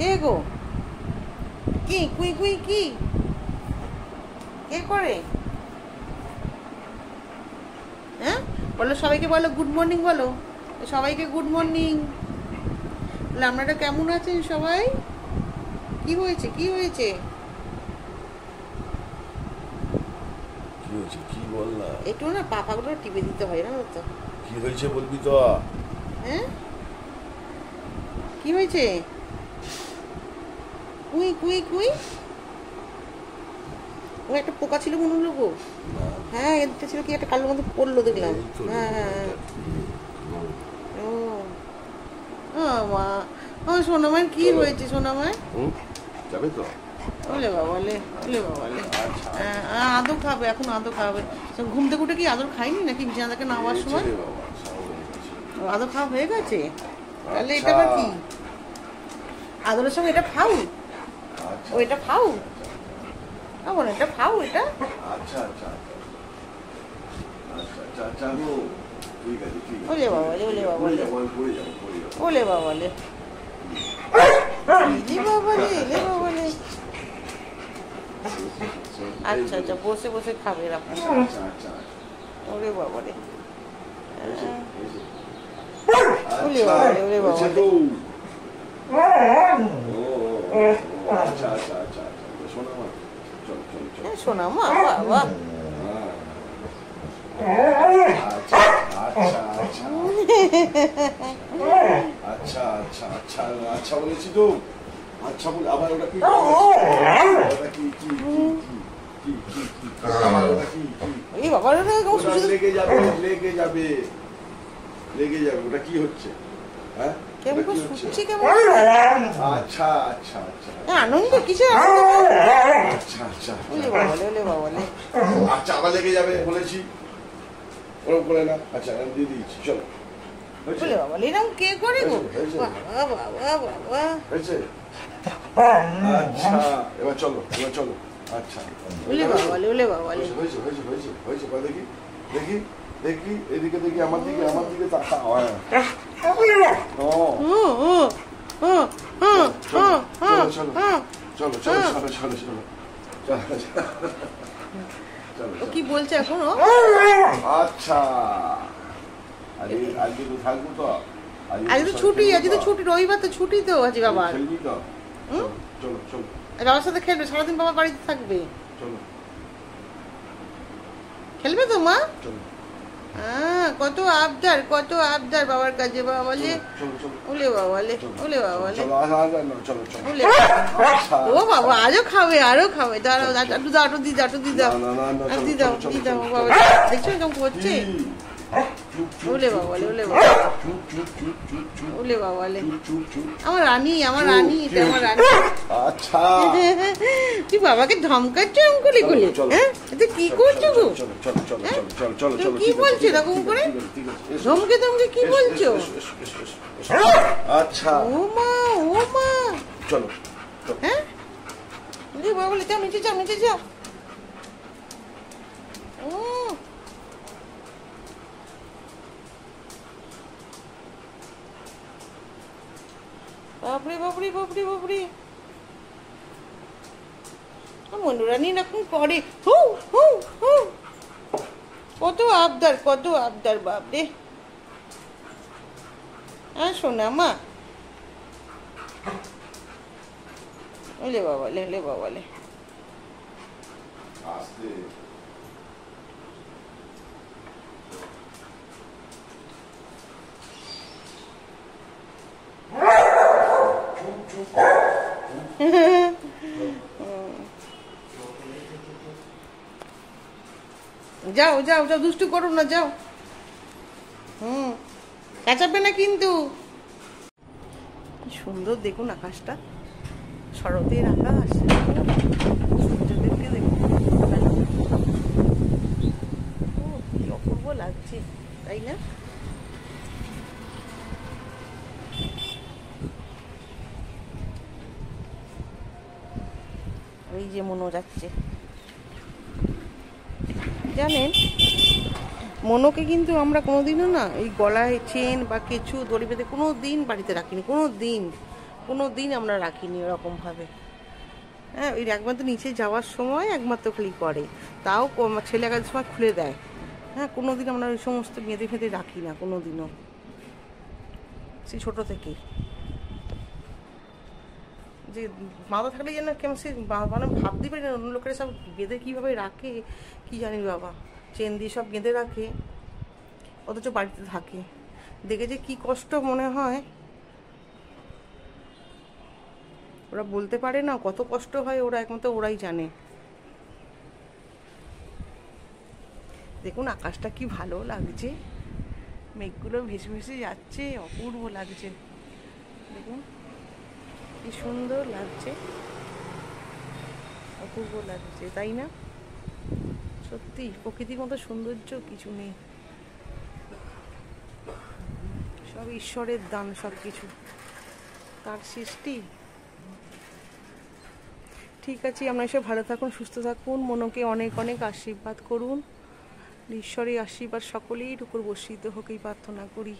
কে গো? কি কুই কুই কি কে করে? হ্যাঁ বলো, সবাইকে বলো গুড মর্নিং, বলো সবাইকে গুড মর্নিং। বলে আপনারা কেমন আছেন সবাই? কি হয়েছে কি হয়েছে? কি বললা? একটু না পাপাগুলো টিপে দিতে হয় না তো। কি হয়েছে বলবি তো? হ্যাঁ কি হয়েছে? কুই কুই কুই ও একটা পোকা ছিল মনে হলো গো। হ্যাঁ এদিকটা ছিল, কি একটা কালোর মধ্যে পড়লো দেখলাম। হ্যাঁ হ্যাঁ ও মা, ও সোনামার কি হয়েছে? সোনামার যাবে তো? ওলে বাবালে, ওলে বাবালে। আদর খাবে এখন, আদর খাবে। ঘুম থেকে উঠে কি আদর খাইনি নাকি বিছানা থেকে নামার সময়? আদর খাওয়া হয়ে গেছে? তাহলে এটা আবার কি? আদরের সঙ্গে এটা খাও? ও এটা খাও? কেমন এটা খাও? এটা আচ্ছা আচ্ছা আচ্ছা আচ্ছা গো, ঠিক আছে ঠিক আছে। ওলে বাবালে, ওলে বাবালে, ওলে বাবালে, লে বাবালে, লে বাবালে। আচ্ছা আচ্ছা বসে বসে খাবে এরকম। ওরে বাবারে, ওলে বাবালে, ওলে বাবালে। আচ্ছা আচ্ছা আচ্ছা শোনো মা, চল চল চল। শোনা মা, বাবা আচ্ছা আচ্ছা আচ্ছা আচ্ছা আচ্ছা আচ্ছা আচ্ছা বলেছি তো। আচ্ছা বলে আবার ওটা কি? ওটা কি কি কি কি কি আবার ওটা কি কি? এই বাবা লেগে যাবে লেগে যাবে লেগে যাবে। ওটা কি হচ্ছে? হ্যাঁ কেমন করে শুনছি কেমন? আচ্ছা আচ্ছা আচ্ছা আনন্দ কিছু? আচ্ছা আচ্ছা ওলে বাবালে, ওলে বাবালে। আচ্ছা আবার লেগে যাবে বলেছি, ওরকম করে না। আচ্ছা আমি দিয়ে দিয়েছি, চলো। ওলে বাবালে, এরকম কে করে গো? বাবা বাবা বাবা। হয়েছে? আচ্ছা এবার চলো, এবার চলো। আচ্ছা ওলে বাবালে, ওলে বাবালে। হয়েছে হয়েছে হয়েছে হয়েছে। দেখি দেখি দেখি এদিকে দেখি, আমার দিকে আমার দিকে তাকাও। চলো চলো চলো চলো চলো চলো ও কি বলছে এখন? আচ্ছা আজকে তো থাকবো তো, আজকে তো ছুটি, আজকে তো ছুটি, রবিবার তো ছুটি তো আজকে বাবা। খেলবি তো? চলো চলো বাবার সাথে খেলবে সারাদিন, বাবা বাড়িতে থাকবে। চলো খেলবে তো মা? চলো। কত আবদার, কত আবদার বাবার কাছে। বাবালে, ওলে বাবালে, ওলে বাবালে, ওলে। ও বাবা আরো খাবে, আরো খাবে। দাঁড়াও আটু দাও, আটু দি দাও, আটু দি দাও, দি দাও, দি দাও। বাবা দেখছো কেমন করছে? ওলে বাবালে, ওলে বাবা, ওলে বাবালে। আমার রানী, আমার রানী, এটা আমার রানী। আচ্ছা তুই বাবাকে ধমকাচ্ছ অঙ্কুলি গুলি? হ্যাঁ এটা কি করছো গো? কি বলছো এরকম করে? ধমকে ধমকে কি বলছো? আচ্ছা ও মা, ও মা, চলো। হ্যাঁ বাবা বলে যাও, নিচে যাও, নিচে যাও। বাপরে বাপরে বাপরে বাপরে, মনুরানী এরকম করে। হু হু হু, কত আবদার, কত আবদার বাপরে। শোনা মা, ওলে বাবালে, ওলে বাবালে। যাও যাও যাও, দুষ্টু করো না, যাও। কাঁচাবে না কিন্তু। কি সুন্দর দেখুন আকাশটা, শরতের আকাশ। সূর্যদেবকে দেখুন, কি অপূর্ব লাগছে, তাই না? ওই যে মনো যাচ্ছে। জানেন মনোকে কিন্তু আমরা কোনোদিনও না এই গলায় চেন বা কিছু দড়ি বেঁধে কোনো দিন বাড়িতে রাখিনি, কোনো দিন কোনো দিন আমরা রাখিনি ওরকমভাবে। হ্যাঁ, ওই একমাত্র নিচে যাওয়ার সময় একমাত্র খালি করে, তাও ছেলে কাজের সময় খুলে দেয়। হ্যাঁ, কোনো দিন আমরা ওই সমস্ত বেঁধে ফেঁধে রাখি না কোনো দিনও, সে ছোটো থেকে। যে মাথা থাকলে যেন কেমন সে মানে ভাবতে পারি না অন্য লোকেরা সব বেঁধে কীভাবে রাখে কি জানি বাবা, চেন দিয়ে সব বেঁধে রাখে, অথচ বাড়িতে থাকে। দেখে যে কী কষ্ট মনে হয়, ওরা বলতে পারে না কত কষ্ট হয়, ওরা একমাত্র ওরাই জানে। দেখুন আকাশটা কি ভালো লাগছে, মেঘগুলো ভেসে ভেসে যাচ্ছে, অপূর্ব লাগছে। দেখুন কি সুন্দর লাগছে, অপূর্ব লাগছে, তাই না? সত্যি প্রকৃতির মতো সৌন্দর্য কিছু নেই, সব ঈশ্বরের দান, সব কিছু তার সৃষ্টি। ঠিক আছে, আপনারা সব ভালো থাকুন, সুস্থ থাকুন, মনকে অনেক অনেক আশীর্বাদ করুন। ঈশ্বরের আশীর্বাদ সকলের উপর বর্ষিত হোক এই প্রার্থনা করি।